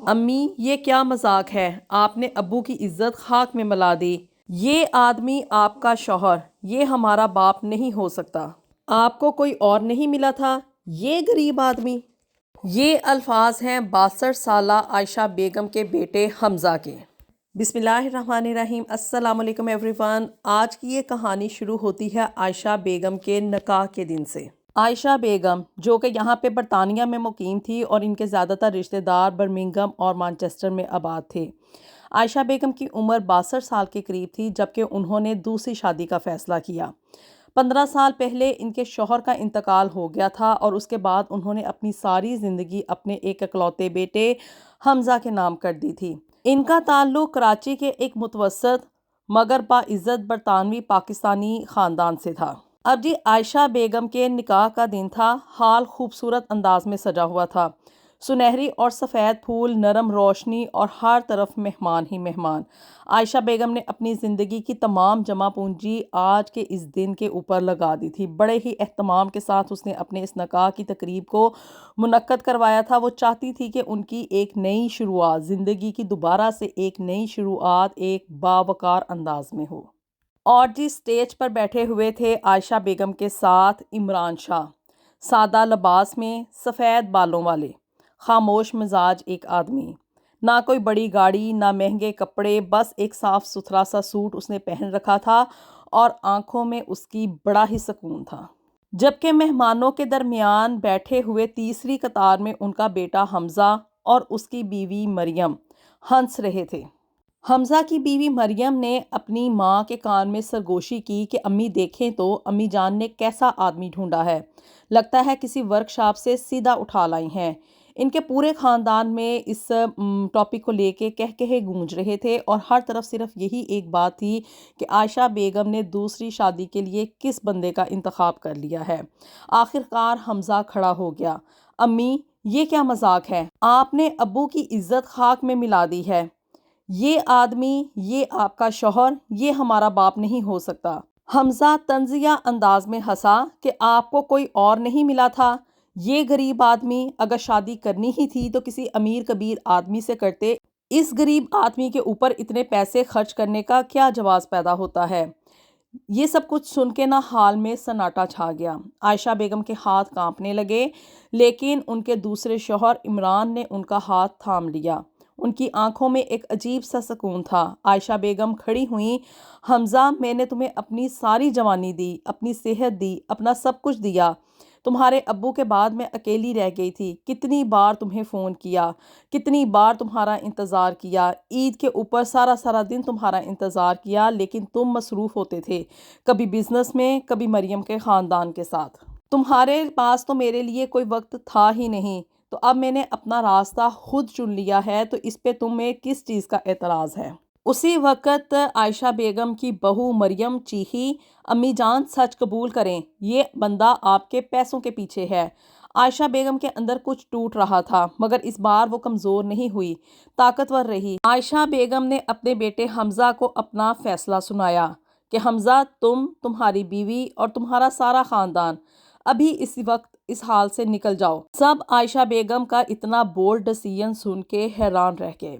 امی یہ کیا مذاق ہے، آپ نے ابو کی عزت خاک میں ملا دی۔ یہ آدمی آپ کا شوہر، یہ ہمارا باپ نہیں ہو سکتا۔ آپ کو کوئی اور نہیں ملا تھا، یہ غریب آدمی۔ یہ الفاظ ہیں 62 سالہ عائشہ بیگم کے بیٹے حمزہ کے۔ بسم اللہ الرحمن الرحیم۔ السلام علیکم ایوری ون۔ آج کی یہ کہانی شروع ہوتی ہے عائشہ بیگم کے نکاح کے دن سے۔ عائشہ بیگم جو کہ یہاں پہ برطانیہ میں مقیم تھی اور ان کے زیادہ تر رشتہ دار برمنگھم اور مانچسٹر میں آباد تھے۔ عائشہ بیگم کی عمر 62 سال کے قریب تھی جبکہ انہوں نے دوسری شادی کا فیصلہ کیا۔ 15 سال پہلے ان کے شوہر کا انتقال ہو گیا تھا اور اس کے بعد انہوں نے اپنی ساری زندگی اپنے ایک اکلوتے بیٹے حمزہ کے نام کر دی تھی۔ ان کا تعلق کراچی کے ایک متوسط مگر باعزت برطانوی پاکستانی خاندان سے تھا۔ اب جی عائشہ بیگم کے نکاح کا دن تھا۔ ہال خوبصورت انداز میں سجا ہوا تھا، سنہری اور سفید پھول، نرم روشنی اور ہر طرف مہمان ہی مہمان۔ عائشہ بیگم نے اپنی زندگی کی تمام جمع پونجی آج کے اس دن کے اوپر لگا دی تھی۔ بڑے ہی اہتمام کے ساتھ اس نے اپنے اس نکاح کی تقریب کو منعقد کروایا تھا۔ وہ چاہتی تھی کہ ان کی ایک نئی شروعات، زندگی کی دوبارہ سے ایک نئی شروعات ایک باوقار انداز میں ہو۔ اور جی سٹیج پر بیٹھے ہوئے تھے عائشہ بیگم کے ساتھ عمران شاہ، سادہ لباس میں، سفید بالوں والے، خاموش مزاج ایک آدمی۔ نہ کوئی بڑی گاڑی، نہ مہنگے کپڑے، بس ایک صاف ستھرا سا سوٹ اس نے پہن رکھا تھا اور آنکھوں میں اس کی بڑا ہی سکون تھا۔ جبکہ مہمانوں کے درمیان بیٹھے ہوئے تیسری قطار میں ان کا بیٹا حمزہ اور اس کی بیوی مریم ہنس رہے تھے۔ حمزہ کی بیوی مریم نے اپنی ماں کے کان میں سرگوشی کی کہ امی دیکھیں تو امی جان نے کیسا آدمی ڈھونڈا ہے، لگتا ہے کسی ورکشاپ سے سیدھا اٹھا لائی ہیں۔ ان کے پورے خاندان میں اس ٹاپک کو لے کے کہکہے گونج رہے تھے اور ہر طرف صرف یہی ایک بات تھی کہ عائشہ بیگم نے دوسری شادی کے لیے کس بندے کا انتخاب کر لیا ہے۔ آخرکار حمزہ کھڑا ہو گیا۔ امی یہ کیا مذاق ہے، آپ نے ابو کی عزت خاک میں ملا دی ہے۔ یہ آدمی، یہ آپ کا شوہر، یہ ہمارا باپ نہیں ہو سکتا۔ حمزہ طنزیہ انداز میں ہنسا کہ آپ کو کوئی اور نہیں ملا تھا، یہ غریب آدمی۔ اگر شادی کرنی ہی تھی تو کسی امیر کبیر آدمی سے کرتے، اس غریب آدمی کے اوپر اتنے پیسے خرچ کرنے کا کیا جواز پیدا ہوتا ہے۔ یہ سب کچھ سن کے نہ حال میں سناٹا چھا گیا۔ عائشہ بیگم کے ہاتھ کانپنے لگے، لیکن ان کے دوسرے شوہر عمران نے ان کا ہاتھ تھام لیا۔ ان کی آنکھوں میں ایک عجیب سا سکون تھا۔ عائشہ بیگم کھڑی ہوئیں۔ حمزہ میں نے تمہیں اپنی ساری جوانی دی، اپنی صحت دی، اپنا سب کچھ دیا۔ تمہارے ابو کے بعد میں اکیلی رہ گئی تھی، کتنی بار تمہیں فون کیا، کتنی بار تمہارا انتظار کیا، عید کے اوپر سارا سارا دن تمہارا انتظار کیا، لیکن تم مصروف ہوتے تھے، کبھی بزنس میں، کبھی مریم کے خاندان کے ساتھ۔ تمہارے پاس تو میرے لیے کوئی وقت تھا ہی نہیں، تو اب میں نے اپنا راستہ خود چن لیا ہے، تو اس پہ تمہیں کس چیز کا اعتراض ہے؟ اسی وقت عائشہ بیگم کی بہو مریم چیخی، امی جان سچ قبول کریں، یہ بندہ آپ کے پیسوں کے پیچھے ہے۔ عائشہ بیگم کے اندر کچھ ٹوٹ رہا تھا، مگر اس بار وہ کمزور نہیں ہوئی، طاقتور رہی۔ عائشہ بیگم نے اپنے بیٹے حمزہ کو اپنا فیصلہ سنایا کہ حمزہ تمہاری بیوی اور تمہارا سارا خاندان ابھی اسی وقت اس حال سے نکل جاؤ۔ سب عائشہ بیگم کا اتنا بولڈ ڈیسیژن سن کے حیران رہ گئے۔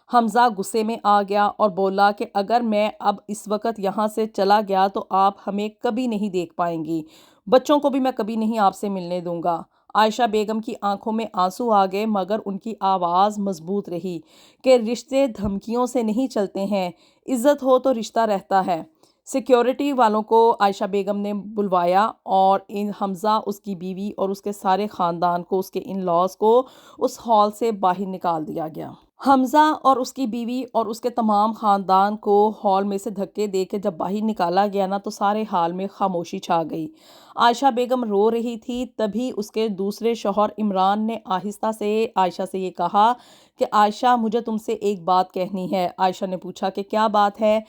حمزہ غصے میں آ گیا اور بولا کہ اگر میں اب اس وقت یہاں سے چلا گیا تو آپ ہمیں کبھی نہیں دیکھ پائیں گی، بچوں کو بھی میں کبھی نہیں آپ سے ملنے دوں گا۔ عائشہ بیگم کی آنکھوں میں آنسو آ گئے، مگر ان کی آواز مضبوط رہی کہ رشتے دھمکیوں سے نہیں چلتے ہیں، عزت ہو تو رشتہ رہتا ہے۔ سیکیورٹی والوں کو عائشہ بیگم نے بلوایا اور حمزہ، اس کی بیوی اور اس کے سارے خاندان کو، اس کے ان لاز کو اس ہال سے باہر نکال دیا گیا۔ حمزہ اور اس کی بیوی اور اس کے تمام خاندان کو ہال میں سے دھکے دے کے جب باہر نکالا گیا نا، تو سارے ہال میں خاموشی چھا گئی۔ عائشہ بیگم رو رہی تھی، تبھی اس کے دوسرے شوہر عمران نے آہستہ سے عائشہ سے یہ کہا کہ عائشہ مجھے تم سے ایک بات کہنی ہے۔ عائشہ نے پوچھا کہ کیا بات ہے؟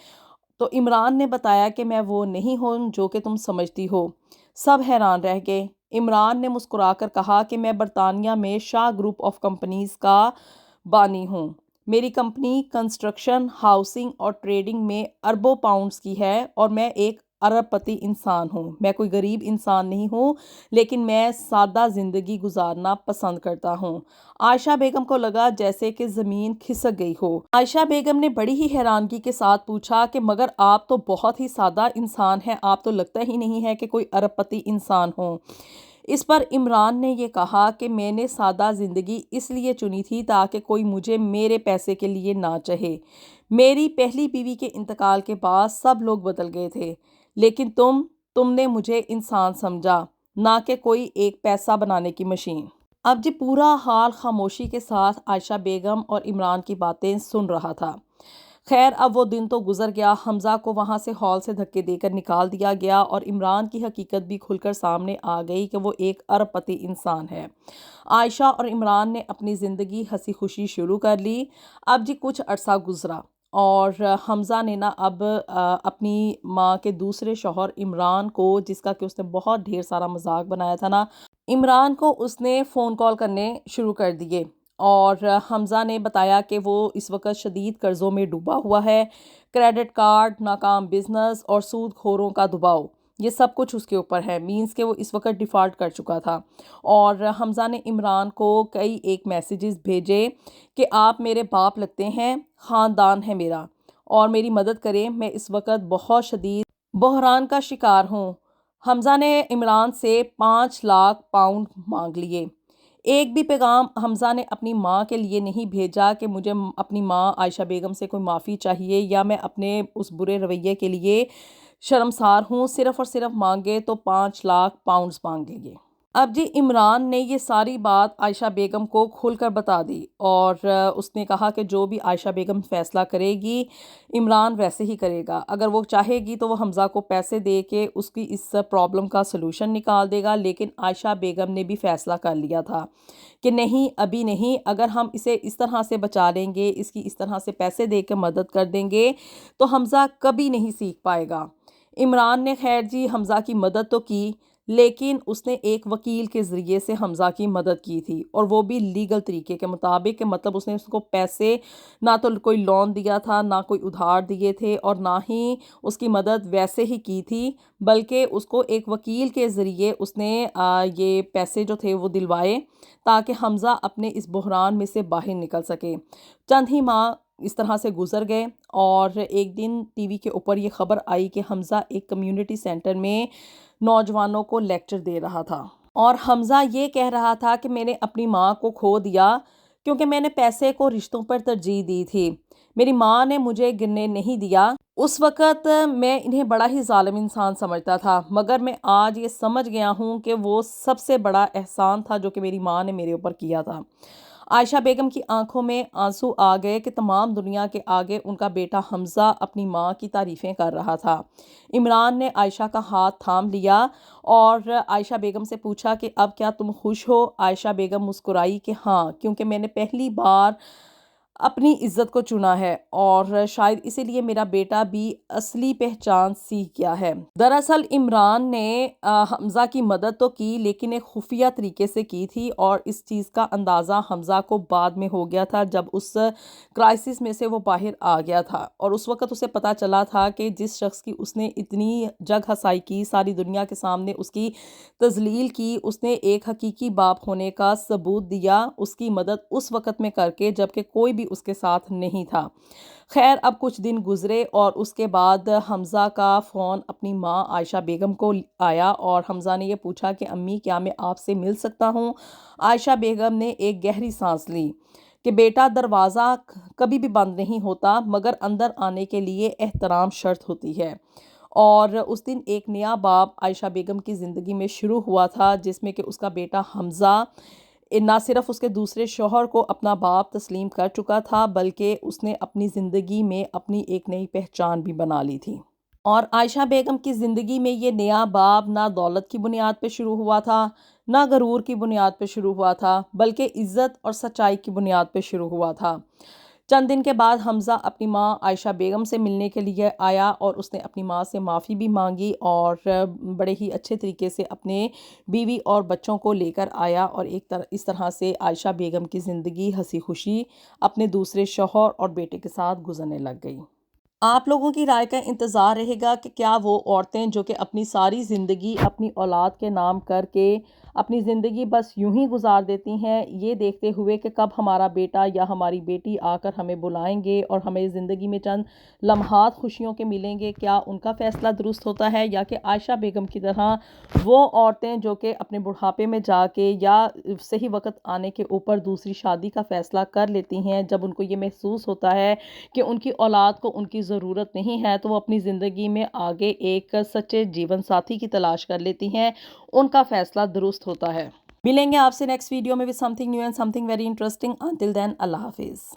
تو عمران نے بتایا کہ میں وہ نہیں ہوں جو کہ تم سمجھتی ہو۔ سب حیران رہ گئے۔ عمران نے مسکرا کر کہا کہ میں برطانیہ میں شاہ گروپ آف کمپنیز کا بانی ہوں۔ میری کمپنی کنسٹرکشن، ہاؤسنگ اور ٹریڈنگ میں اربوں پاؤنڈز کی ہے اور میں ایک ارب پتی انسان ہوں، میں کوئی غریب انسان نہیں ہوں، لیکن میں سادہ زندگی گزارنا پسند کرتا ہوں۔ عائشہ بیگم کو لگا جیسے کہ زمین کھسک گئی ہو۔ عائشہ بیگم نے بڑی ہی حیرانگی کے ساتھ پوچھا کہ مگر آپ تو بہت ہی سادہ انسان ہیں، آپ تو لگتا ہی نہیں ہے کہ کوئی ارب پتی انسان ہوں۔ اس پر عمران نے یہ کہا کہ میں نے سادہ زندگی اس لیے چنی تھی تاکہ کوئی مجھے میرے پیسے کے لیے نہ چاہے۔ میری پہلی بیوی کے انتقال کے بعد سب لوگ بدل گئے تھے، لیکن تم نے مجھے انسان سمجھا، نہ کہ کوئی ایک پیسہ بنانے کی مشین۔ اب جی پورا حال خاموشی کے ساتھ عائشہ بیگم اور عمران کی باتیں سن رہا تھا۔ خیر اب وہ دن تو گزر گیا، حمزہ کو وہاں سے ہال سے دھکے دے کر نکال دیا گیا اور عمران کی حقیقت بھی کھل کر سامنے آ گئی کہ وہ ایک ارب پتی انسان ہے۔ عائشہ اور عمران نے اپنی زندگی ہنسی خوشی شروع کر لی۔ اب جی کچھ عرصہ گزرا اور حمزہ نے اب اپنی ماں کے دوسرے شوہر عمران کو، جس کا کہ اس نے بہت ڈھیر سارا مذاق بنایا تھا عمران کو اس نے فون کال کرنے شروع کر دیے اور حمزہ نے بتایا کہ وہ اس وقت شدید قرضوں میں ڈوبا ہوا ہے، کریڈٹ کارڈ، ناکام بزنس اور سود خوروں کا دباؤ، یہ سب کچھ اس کے اوپر ہے، مینز کہ وہ اس وقت ڈیفالٹ کر چکا تھا۔ اور حمزہ نے عمران کو کئی ایک میسیجز بھیجے کہ آپ میرے باپ لگتے ہیں، خاندان ہے میرا اور میری مدد کریں، میں اس وقت بہت شدید بحران کا شکار ہوں۔ حمزہ نے عمران سے 5 لاکھ پاؤنڈ مانگ لیے۔ ایک بھی پیغام حمزہ نے اپنی ماں کے لیے نہیں بھیجا کہ مجھے اپنی ماں عائشہ بیگم سے کوئی معافی چاہیے یا میں اپنے اس برے رویے کے لیے شرمسار ہوں، صرف اور صرف مانگے تو 5 لاکھ پاؤنڈز مانگ لیے۔ اب جی عمران نے یہ ساری بات عائشہ بیگم کو کھل کر بتا دی اور اس نے کہا کہ جو بھی عائشہ بیگم فیصلہ کرے گی عمران ویسے ہی کرے گا، اگر وہ چاہے گی تو وہ حمزہ کو پیسے دے کے اس کی اس پرابلم کا سلوشن نکال دے گا، لیکن عائشہ بیگم نے بھی فیصلہ کر لیا تھا کہ نہیں ابھی نہیں، اگر ہم اسے اس طرح سے بچا لیں گے، اس کی اس طرح سے پیسے دے کے مدد کر دیں گے تو حمزہ کبھی نہیں سیکھ پائے گا۔ عمران نے خیر جی حمزہ کی مدد تو کی، لیکن اس نے ایک وکیل کے ذریعے سے حمزہ کی مدد کی تھی اور وہ بھی لیگل طریقے کے مطابق، کہ مطلب اس نے اس کو پیسے نہ تو کوئی لون دیا تھا، نہ کوئی ادھار دیے تھے اور نہ ہی اس کی مدد ویسے ہی کی تھی، بلکہ اس کو ایک وکیل کے ذریعے اس نے یہ پیسے جو تھے وہ دلوائے تاکہ حمزہ اپنے اس بحران میں سے باہر نکل سکے۔ چند ہی ماہ اس طرح سے گزر گئے اور ایک دن ٹی وی کے اوپر یہ خبر آئی کہ حمزہ ایک کمیونٹی سینٹر میں نوجوانوں کو لیکچر دے رہا تھا اور حمزہ یہ کہہ رہا تھا کہ میں نے اپنی ماں کو کھو دیا کیونکہ میں نے پیسے کو رشتوں پر ترجیح دی تھی، میری ماں نے مجھے گرنے نہیں دیا، اس وقت میں انہیں بڑا ہی ظالم انسان سمجھتا تھا، مگر میں آج یہ سمجھ گیا ہوں کہ وہ سب سے بڑا احسان تھا جو کہ میری ماں نے میرے اوپر کیا تھا۔ عائشہ بیگم کی آنکھوں میں آنسو آ گئے کہ تمام دنیا کے آگے ان کا بیٹا حمزہ اپنی ماں کی تعریفیں کر رہا تھا۔ عمران نے عائشہ کا ہاتھ تھام لیا اور عائشہ بیگم سے پوچھا کہ اب کیا تم خوش ہو؟ عائشہ بیگم مسکرائی کہ ہاں، کیونکہ میں نے پہلی بار اپنی عزت کو چنا ہے اور شاید اسی لیے میرا بیٹا بھی اصلی پہچان سیکھ گیا ہے۔ دراصل عمران نے حمزہ کی مدد تو کی لیکن ایک خفیہ طریقے سے کی تھی اور اس چیز کا اندازہ حمزہ کو بعد میں ہو گیا تھا جب اس کرائسس میں سے وہ باہر آ گیا تھا اور اس وقت اسے پتہ چلا تھا کہ جس شخص کی اس نے اتنی جگ ہسائی کی، ساری دنیا کے سامنے اس کی تذلیل کی، اس نے ایک حقیقی باپ ہونے کا ثبوت دیا، اس کی مدد اس وقت میں کر کے جبکہ کوئی بھی اس کے ساتھ نہیں تھا۔ خیر اب کچھ دن گزرے اور اس کے بعد حمزہ کا فون اپنی ماں عائشہ بیگم کو آیا اور حمزہ نے یہ پوچھا کہ امی کیا میں آپ سے مل سکتا ہوں؟ عائشہ بیگم نے ایک گہری سانس لی کہ بیٹا دروازہ کبھی بھی بند نہیں ہوتا مگر اندر آنے کے لیے احترام شرط ہوتی ہے۔ اور اس دن ایک نیا باب عائشہ بیگم کی زندگی میں شروع ہوا تھا جس میں کہ اس کا بیٹا حمزہ نہ صرف اس کے دوسرے شوہر کو اپنا باپ تسلیم کر چکا تھا بلکہ اس نے اپنی زندگی میں اپنی ایک نئی پہچان بھی بنا لی تھی۔ اور عائشہ بیگم کی زندگی میں یہ نیا باب نہ دولت کی بنیاد پہ شروع ہوا تھا، نہ غرور کی بنیاد پہ شروع ہوا تھا، بلکہ عزت اور سچائی کی بنیاد پہ شروع ہوا تھا۔ چند دن کے بعد حمزہ اپنی ماں عائشہ بیگم سے ملنے کے لیے آیا اور اس نے اپنی ماں سے معافی بھی مانگی اور بڑے ہی اچھے طریقے سے اپنے بیوی اور بچوں کو لے کر آیا اور اس طرح سے عائشہ بیگم کی زندگی ہنسی خوشی اپنے دوسرے شوہر اور بیٹے کے ساتھ گزرنے لگ گئی۔ آپ لوگوں کی رائے کا انتظار رہے گا کہ کیا وہ عورتیں جو کہ اپنی ساری زندگی اپنی اولاد کے نام کر کے اپنی زندگی بس یوں ہی گزار دیتی ہیں، یہ دیکھتے ہوئے کہ کب ہمارا بیٹا یا ہماری بیٹی آ کر ہمیں بلائیں گے اور ہمیں زندگی میں چند لمحات خوشیوں کے ملیں گے، کیا ان کا فیصلہ درست ہوتا ہے، یا کہ عائشہ بیگم کی طرح وہ عورتیں جو کہ اپنے بڑھاپے میں جا کے یا صحیح وقت آنے کے اوپر دوسری شادی کا فیصلہ کر لیتی ہیں، جب ان کو یہ محسوس ہوتا ہے کہ ان کی اولاد کو ان کی ضرورت نہیں ہے، تو وہ اپنی زندگی میں آگے ایک سچے جیون ساتھی کی تلاش کر لیتی ہیں، ان کا فیصلہ درست ہوتا ہے۔ ملیں گے آپ سے نیکسٹ ویڈیو میں with something new and something very interesting. Until then, اللہ حافظ۔